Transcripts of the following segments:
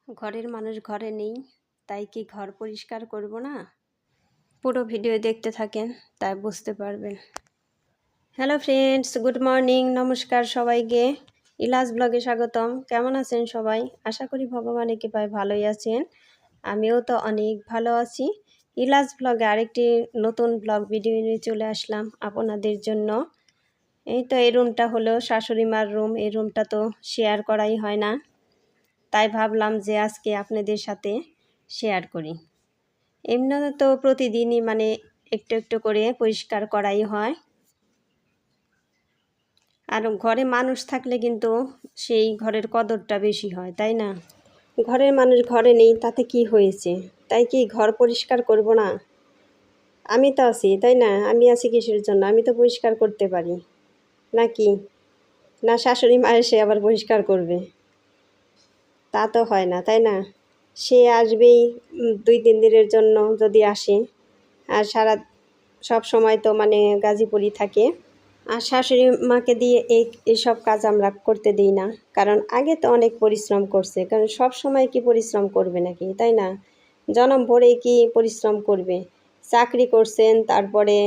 ঘরের মানুষ ঘরে নেই, তাই কি ঘর পরিষ্কার করব না? পুরো ভিডিও দেখতে থাকেন, তাই বুঝতে পারবেন। হ্যালো ফ্রেন্ডস, গুড মর্নিং, নমস্কার সবাইকে। ইলাস ব্লগে স্বাগতম। কেমন আছেন সবাই? আশা করি ভগবানের কৃপায় ভালোই আছেন। আমিও তো অনেক ভালো আছি। ইলাস ব্লগে আরেকটি নতুন ব্লগ ভিডিও নিয়ে চলে আসলাম আপনাদের জন্য। এই তো এই রুমটা হলো শাশুড়ি মার রুম। এই রুমটা তো শেয়ার করাই হয় না, তাই ভাবলাম যে আজকে আপনাদের সাথে শেয়ার করি। এমনি তো প্রতিদিনই একটু একটু করে পরিষ্কার করাই হয়, আর ঘরে মানুষ থাকলে কিন্তু সেই ঘরের কদরটা বেশি হয়, তাই না? ঘরের মানুষ ঘরে নেই, তাতে কি হয়েছে? তাই কি ঘর পরিষ্কার করব না? আমি তো আছি, তাই না? আমি আছি কিসের জন্য? আমি তো পরিষ্কার করতে পারি নাকি? না শাশুড়ি মা এসে আবার পরিষ্কার করবে? তা তো হয় না, তাই না? সে আসবেই 2-3 দিনের জন্য যদি আসে, আর সব সময় তো গাজীপুরই থাকে। আর শাশুড়ি মাকে দিয়ে এইসব কাজ আমরা করতে দিই না, কারণ আগে তো অনেক পরিশ্রম করছে। কারণ সব সময় কি পরিশ্রম করবে নাকি, তাই না? জনম ভরেই কি পরিশ্রম করবে? চাকরি করছেন, তারপরে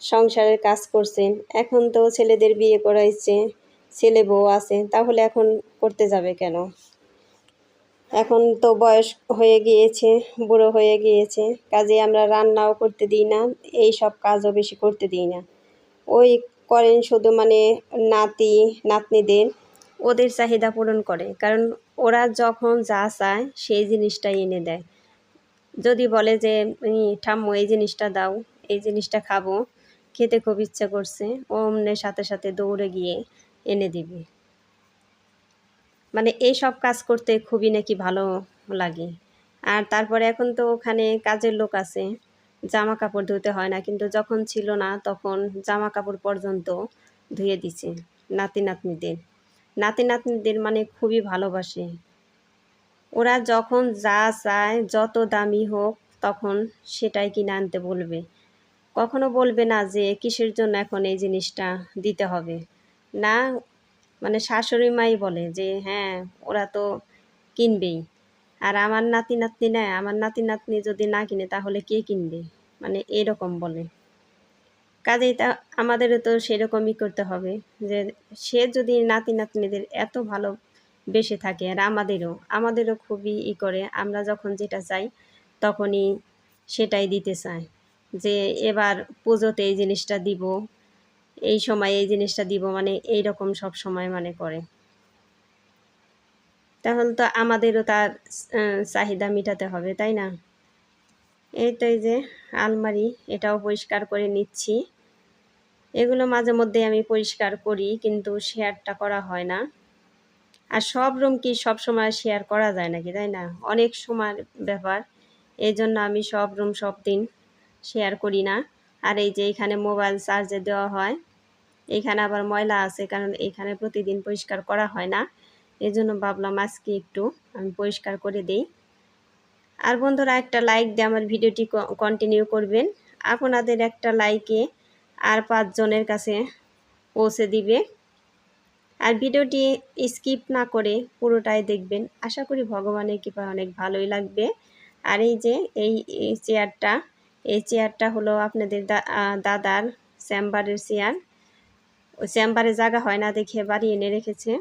সংসারের কাজ করছেন, এখন তো ছেলেদের বিয়ে করাইছে, ছেলে বউ আছে, তাহলে এখন করতে যাবে কেন? এখন তো বয়স হয়ে গিয়েছে, বুড়ো হয়ে গিয়েছে, কাজে আমরা রান্নাও করতে দিই না, এই সব কাজও বেশি করতে দিই না। ওই করেন শুধু নাতি নাতনিদের, ওদের চাহিদা পূরণ করে, কারণ ওরা যখন যা চায় সেই জিনিসটাই এনে দেয়। যদি বলে যে ঠাম্মু এই জিনিসটা দাও, এই জিনিসটা খাবো, খেতে খুব ইচ্ছা করছে, ও অমনের সাথে সাথে দৌড়ে গিয়ে এনে দিবে। এই সব কাজ করতে খুবই নাকি ভালো লাগে। আর তারপরে এখন তো ওখানে কাজের লোক আছে, জামা কাপড় ধুতে হয় না, কিন্তু যখন ছিল না তখন জামা কাপড় পর্যন্ত ধুয়ে দিছে নাতি নাতনিদের। নাতি নাতনিদের খুবই ভালোবাসে। ওরা যখন যা চায়, যত দামি হোক, তখন সেটাই কিনে আনতে বলবে। কখনো বলবে না যে কিসের জন্য এখন এই জিনিসটা দিতে হবে না। শাশুড়ি মাই বলে যে হ্যাঁ, ওরা তো কিনবেই। আর আমার নাতি নাতনি নেয়, আমার নাতি নাতনি যদি না কিনে তাহলে কে কিনবে, এরকম বলে। কাজেই তা আমাদেরও তো সেরকমই করতে হবে, যে সে যদি নাতি নাতনিদের এত ভালো বেসে থাকে, আর আমাদেরও খুবই করে, আমরা যখন যেটা চাই তখনই সেটাই দিতে চায়। যে এবার পুজোতে এই জিনিসটা দিব, এই সময় এই জিনিসটা দিব, এইরকম সব সময় করে। তাহলে তো আমাদেরও তার চাহিদা মেটাতে হবে, তাই না? এই তো এই যে আলমারি, এটাও পরিষ্কার করে নিচ্ছি। এগুলো মাঝে মধ্যে আমি পরিষ্কার করি, কিন্তু শেয়ারটা করা হয় না। আর সব রুম কি সব সময় শেয়ার করা যায় নাকি, তাই না? অনেক সময়ের ব্যাপার, এই জন্য আমি সব রুম সব দিন শেয়ার করি না। আর এই যে এখানে মোবাইল চার্জে দেওয়া হয়, এইখানে আবার ময়লা আছে, কারণ এইখানে প্রতিদিন পরিষ্কার করা হয় না। এই জন্য ভাবলাম আজকে একটু আমি পরিষ্কার করে দিই। আর বন্ধুরা, একটা লাইক দিয়ে আমার ভিডিওটি কন্টিনিউ করবেন। আপনাদের একটা লাইকে আর 5 জনের কাছে পৌঁছে দিবে। আর ভিডিওটি স্কিপ না করে পুরোটাই দেখবেন, আশা করি ভগবানের কৃপায় অনেক ভালোই লাগবে। আর এই যে এই চেয়ারটা হলো আপনাদের দাদার চেম্বারের চেয়ার। ওই চেম্বারে জায়গা হয় না দেখে বাড়ি এনে রেখেছে।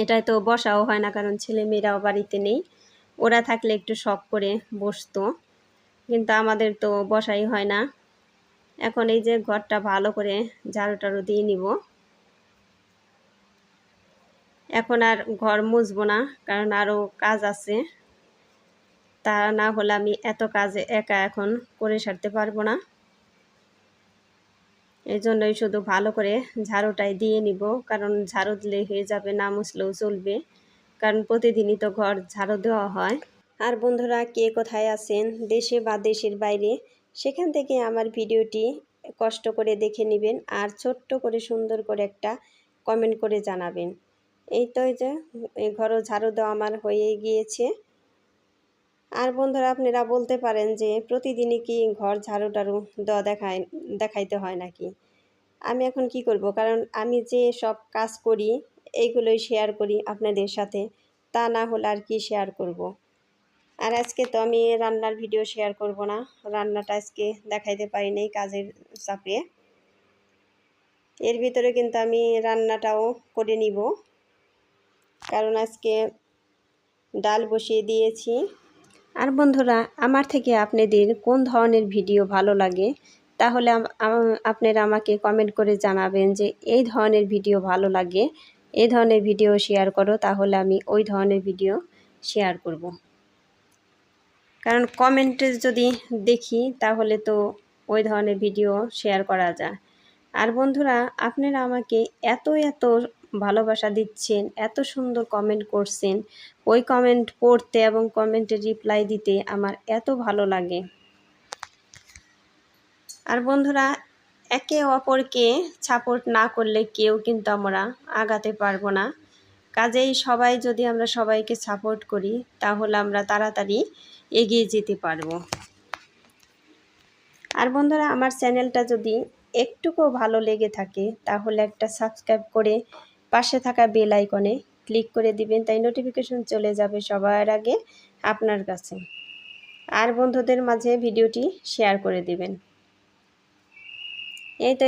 এটাই তো বসাও হয় না, কারণ ছেলে মেয়েরাও বাড়িতে নেই। ওরা থাকলে একটু শখ করে বসতো, কিন্তু আমাদের তো বসাই হয় না। এখন এই যে ঘরটা ভালো করে ঝাড়ু টাড়ু দিয়ে নিব। এখন আর ঘর মুছবো না, কারণ আরও কাজ আছে। তা না হলে আমি এত কাজ একা এখন করে সারতে পারবো না। এই জন্যই শুধু ভালো করে ঝাড়ুটাই দিয়ে নিব, কারণ ঝাড়ু দিলে হয়ে যাবে, না মুছলেও চলবে, কারণ প্রতিদিনই তো ঘর ঝাড়ু দেওয়া হয়। আর বন্ধুরা, কে কোথায় আছেন, দেশে বা দেশের বাইরে, সেখান থেকে আমার ভিডিওটি কষ্ট করে দেখে নেবেন, আর ছোট্ট করে সুন্দর করে একটা কমেন্ট করে জানাবেন। এই তো এই যে এই ঘরও ঝাড়ু দেওয়া আমার হয়ে গিয়েছে। আর বন্ধুরা, আপনারা বলতে পারেন যে প্রতিদিনই কি ঘর ঝাড়ু টাড়ু দেওয়া দেখাইতে হয় নাকি? আমি এখন কি করব, কারণ আমি যে সব কাজ করি এইগুলোই শেয়ার করি আপনাদের সাথে। তা না হলে আর কি শেয়ার করব। আর আজকে তো আমি রান্নার ভিডিও শেয়ার করব না, রান্নাটা আজকে দেখাইতে পারি নাই কাজের চাপে। এর ভিতরে কিন্তু আমি রান্নাটাও করে নিব, কারণ আজকে ডাল বসিয়ে দিয়েছি। আর বন্ধুরা, আমার থেকে আপনাদের কোন ধরনের ভিডিও ভালো লাগে তাহলে আপনারা আমাকে কমেন্ট করে জানাবেন যে এই ধরনের ভিডিও ভালো লাগে, এই ধরনের ভিডিও শেয়ার করো, তাহলে আমি ওই ধরনের ভিডিও শেয়ার করব। কারণ কমেন্টে যদি দেখি তাহলে তো ওই ধরনের ভিডিও শেয়ার করা যায়। আর বন্ধুরা, আপনারা আমাকে এত ভালোবাসা দিচ্ছেন, এত সুন্দর কমেন্ট করছেন, ওই কমেন্ট পড়তে এবং কমেন্টের রিপ্লাই দিতে আমার এত ভালো লাগে। আর বন্ধুরা, একে অপরকে সাপোর্ট না করলে কেউ কিন্তু আমরা আগাতে পারবো না। কাজেই সবাই যদি আমরা সবাইকে সাপোর্ট করি তাহলে আমরা তাড়াতাড়ি এগিয়ে যেতে পারবো। আর বন্ধুরা, আমার চ্যানেলটা যদি একটুকুও ভালো লেগে থাকে তাহলে একটা সাবস্ক্রাইব করে পাশে থাকা বেল আইকনে ক্লিক করে দিবেন, তাই নোটিফিকেশন চলে যাবে সবার আগে আপনার কাছে। আর বন্ধুদের মাঝে ভিডিওটি শেয়ার করে দিবেন। এই তো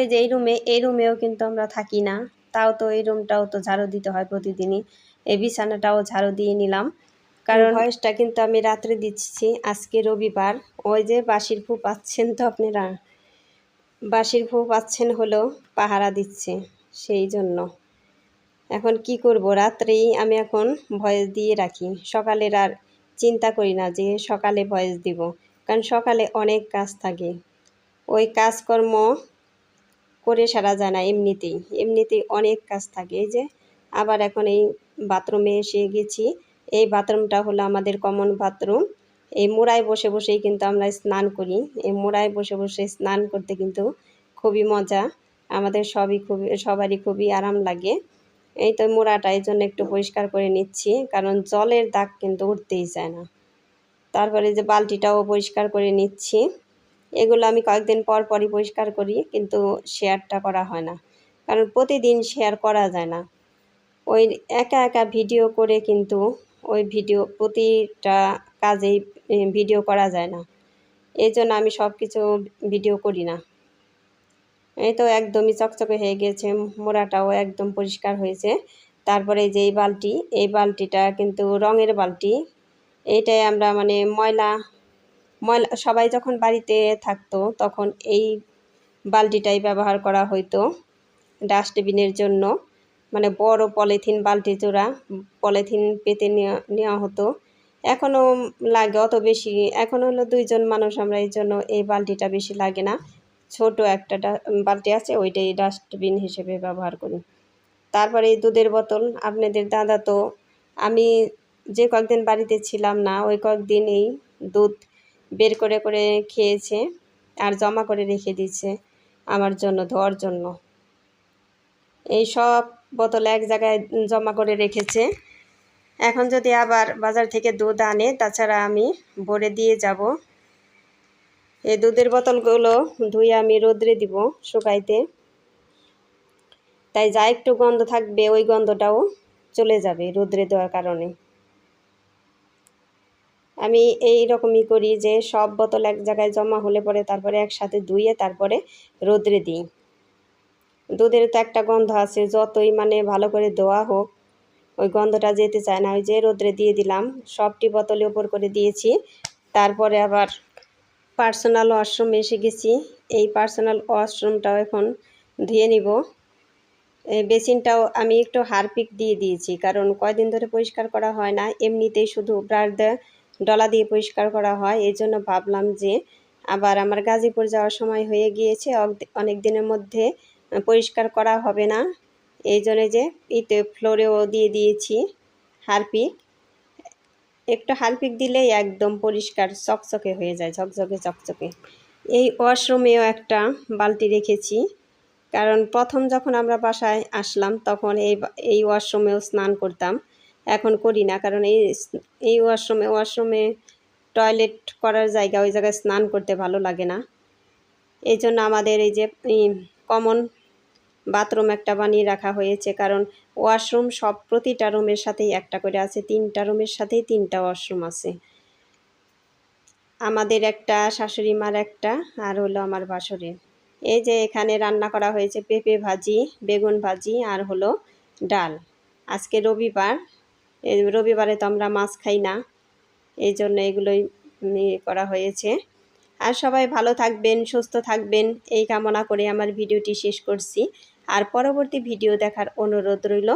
এই রুমেও কিন্তু আমরা থাকি না, তাও তো এই রুমটাও তো ঝাড়ু দিতে হয় প্রতিদিনই। এই বিছানাটাও ঝাড়ু দিয়ে নিলাম, কারণ ভয়েসটা কিন্তু আমি রাত্রে দিচ্ছি, আজকে রবিবার। ওই যে বাঁশির ফু পাচ্ছেন তো আপনারা, বাঁশির ফু পাচ্ছেন হলো পাহারা দিচ্ছে, সেই জন্য। এখন কি করব, রাত্রেই আমি এখন ভয়েস দিয়ে রাখি, সকালের আর চিন্তা করি না যে সকালে ভয়েস দিব, কারণ সকালে অনেক কাজ থাকে, ওই কাজকর্ম করে সারা যায় না। এমনিতেই অনেক কাজ থাকে। এই যে আবার এখন এই বাথরুমে এসে গেছি। এই বাথরুমটা হলো আমাদের কমন বাথরুম। এই মোড়ায় বসে বসেই কিন্তু আমরা স্নান করি। এই মোড়ায় বসে বসে স্নান করতে কিন্তু খুবই মজা, আমাদের সবারই খুবই আরাম লাগে। এই তো মোড়াটা এই জন্য একটু পরিষ্কার করে নিচ্ছি, কারণ জলের দাগ কিন্তু উঠতেই চায় না। তারপরে যে বালতিটাও পরিষ্কার করে নিচ্ছি। এগুলো আমি কয়েকদিন পর পরই পরিষ্কার করি, কিন্তু শেয়ারটা করা হয় না, কারণ প্রতিদিন শেয়ার করা যায় না। ওই একা ভিডিও করে কিন্তু ওই প্রতিটা কাজেই ভিডিও করা যায় না, এই জন্য আমি সব কিছু ভিডিও করি না। এই তো একদমই চকচকে হয়ে গেছে, মোড়াটাও একদম পরিষ্কার হয়েছে। তারপরে যে এই বালতিটা কিন্তু রঙের বালতি। এইটাই আমরা মানে ময়লা সবাই যখন বাড়িতে থাকতো তখন এই বালতিটাই ব্যবহার করা হইতো ডাস্টবিনের জন্য, মানে বড় পলিথিন বালতি জোড়া পলিথিন পেতে নেওয়া হতো। এখনও লাগে অত বেশি, এখন হলো 2 জন মানুষ আমরা, এই জন্য এই বালতিটা বেশি লাগে না। ছোট একটা বালতি আছে, ওইটাই ডাস্টবিন হিসেবে ব্যবহার করি। তারপরে এই দুধের বোতল, আপনাদের দাদা তো আমি যে কয়েকদিন বাড়িতে ছিলাম না ওই কয়েকদিন এই দুধ বের করে খেয়েছে আর জমা করে রেখে দিয়েছে আমার জন্য ধোয়ার জন্য। এই সব বোতল এক জায়গায় জমা করে রেখেছে। এখন যদি আবার বাজার থেকে দুধ আনে, তাছাড়া আমি ভরে দিয়ে যাব। এই দুধের বোতলগুলো ধুয়ে আমি রোদ্রে দিব শুকাইতে, তাই যা একটু গন্ধ থাকবে ওই গন্ধটাও চলে যাবে রোদ্রে দেওয়ার কারণে। আমি এই রকমই করি যে সব বোতল এক জায়গায় জমা হলে পরে তারপরে একসাথে ধুয়ে তারপরে রোদ্রে দিই। দুধের তো একটা গন্ধ আছে, যতই মানে ভালো করে ধোয়া হোক ওই গন্ধটা যেতে চায় না। ওই যে রোদ্রে দিয়ে দিলাম, সবটি বোতলে ওপর করে দিয়েছি। তারপরে আবার পার্সোনাল ওয়াশরুমে এসে গেছি। এই পার্সোনাল ওয়াশরুমটাও এখন ধুয়ে নিব। এই বেসিনটাও আমি একটু হারপিক দিয়ে দিয়েছি, কারণ কয়দিন ধরে পরিষ্কার করা হয় না, এমনিতেই শুধু ব্রাশ দিয়ে ডলা দিয়ে পরিষ্কার করা হয়। এই জন্য ভাবলাম যে আবার আমার গাজীপুর যাওয়ার সময় হয়ে গিয়েছে, অনেক দিনের মধ্যে পরিষ্কার করা হবে না, এই জন্য যে ফ্লোরেও দিয়ে দিয়েছি হারপিক। একটু হারপিক দিলেই একদম পরিষ্কার চকচকে হয়ে যায়, চকচকে। এই ওয়াশরুমেও একটা বালতি রেখেছি, কারণ প্রথম যখন আমরা বাসায় আসলাম তখন এই ওয়াশরুমেও স্নান করতাম, এখন করি না, কারণ এই ওয়াশরুমে টয়লেট করার জায়গা, ওই জায়গায় স্নান করতে ভালো লাগে না। এই জন্য আমাদের এই যে কমন বাথরুম একটা বানিয়ে রাখা হয়েছে, কারণ ওয়াশরুম সব প্রতিটা রুমের সাথেই একটা করে আছে, 3টা রুমের সাথেই 3টা ওয়াশরুম আছে। আমাদের একটা, শাশুড়ি মার একটা, আর হলো আমার বাসরের। এই যে এখানে রান্না করা হয়েছে পেঁপে ভাজি, বেগুন ভাজি আর হলো ডাল। আজকে রবিবার, এই রবিবারে তো আমরা মাছ খাই না, এই জন্য এগুলোই করা হয়েছে। আর সবাই ভালো থাকবেন, সুস্থ থাকবেন এই কামনা করে আমার ভিডিওটি শেষ করছি। আর পরবর্তী ভিডিও দেখার অনুরোধ রইল।